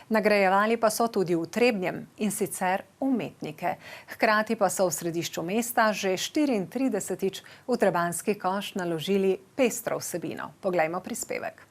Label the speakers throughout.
Speaker 1: Nagrajevali pa so tudi v Trebnjem, in sicer umetnike. Hkrati pa so v središču mesta že 34. v trebanjski koš naložili pestro vsebino. Poglejmo prispevek.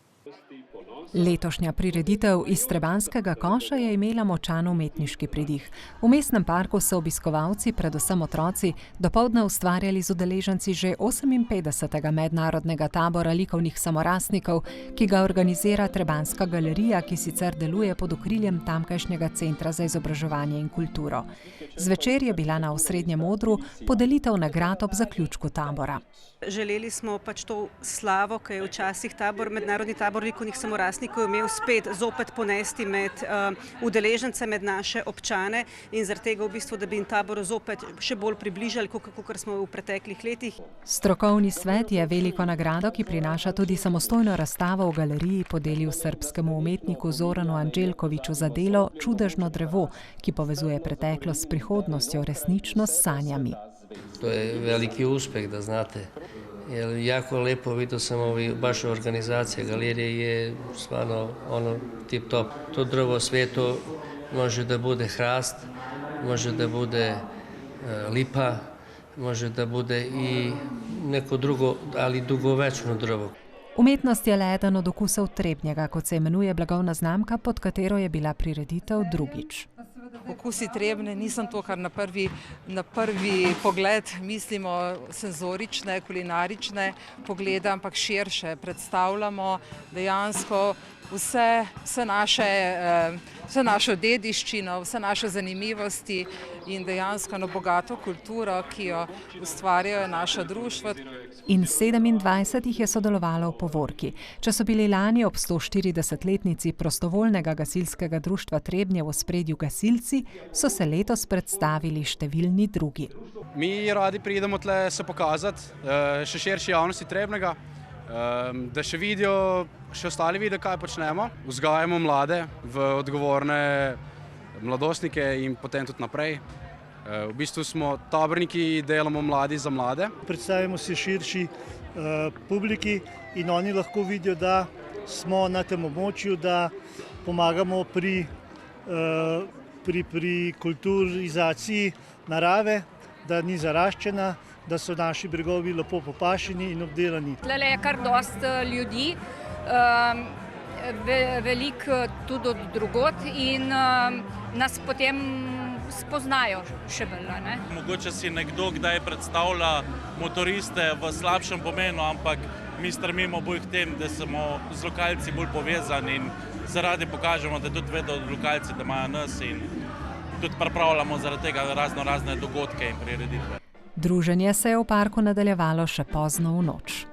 Speaker 1: Letošnja prireditev iz trebanjskega koša je imela močan umetniški pridih. V mestnem parku so obiskovalci, predvsem otroci, dopoldne ustvarjali z udeleženci že 58. mednarodnega tabora likovnih samorastnikov, ki ga organizira Trebanjska galerija, ki sicer deluje pod okriljem tamkajšnjega Centra za izobraževanje in kulturo. Zvečer je bila na osrednjem odru podelitev nagrad ob zaključku tabora.
Speaker 2: Želeli smo to slavo, ki je včasih mednarodni tabor likovnih samorastnikov imel zopet ponesti med udeležence, med naše občane in zaradi tega v bistvu, da bi jim tabor zopet še bolj približali, kakor smo v preteklih letih.
Speaker 1: Strokovni svet je veliko nagrado, ki prinaša tudi samostojno razstavo v galeriji, podelil srbskemu umetniku Zoranu Anđelkoviću za delo Čudežno drevo, ki povezuje preteklost s prihodnostjo, resničnost s sanjami.
Speaker 3: To je veliki uspeh, da znate. Jako lepo vidio sam baš organizacija galerije je stvarno tip top. To drvo sveto može da bude hrast, može da bude lipa, može da bude i neko drugo, ali dugovečno drvo.
Speaker 1: Umetnost je le eden od okusov Trebnjega, kot se imenuje blagovna znamka, pod katero je bila prireditev drugič.
Speaker 4: Okusi Trebnje niso to, kar na prvi pogled mislimo senzorične, kulinarične poglede, ampak širše predstavljamo dejansko vse našo dediščino, vse naše zanimivosti in dejansko bogato kulturo, ki jo ustvarjajo naša društva.
Speaker 1: In 27 jih je sodelovalo v povorki. Če so bili lani ob 140-letnici prostovoljnega gasilskega društva Trebnje v ospredju gasilci, so se letos predstavili številni drugi.
Speaker 5: Mi radi pridemo tle se pokazati še širši javnosti Trebnjega, da še ostali vidijo, kaj počnemo. Vzgajamo mlade v odgovorne mladostnike in potem tudi naprej. V bistvu smo taborniki, delamo mladi za mlade.
Speaker 6: Predstavimo se širši publiki in oni lahko vidijo, da smo na tem območju, da pomagamo pri kulturizaciji narave, da ni zaraščena, da so naši bregovi lepo popašeni in obdelani.
Speaker 7: Tlele je kar dosti ljudi, veliko tudi od drugot in nas potem spoznajo še bolj.
Speaker 8: Mogoče si nekdo kdaj predstavlja motoriste v slabšem pomenu, ampak mi strmimo bolj k tem, da smo z lokalci bolj povezani in zaradi pokažemo, da tudi vedo lokalci, da imajo nas in tudi pripravljamo zaradi tega razne dogodke in prireditve.
Speaker 1: Druženje se je v parku nadaljevalo še pozno v noč.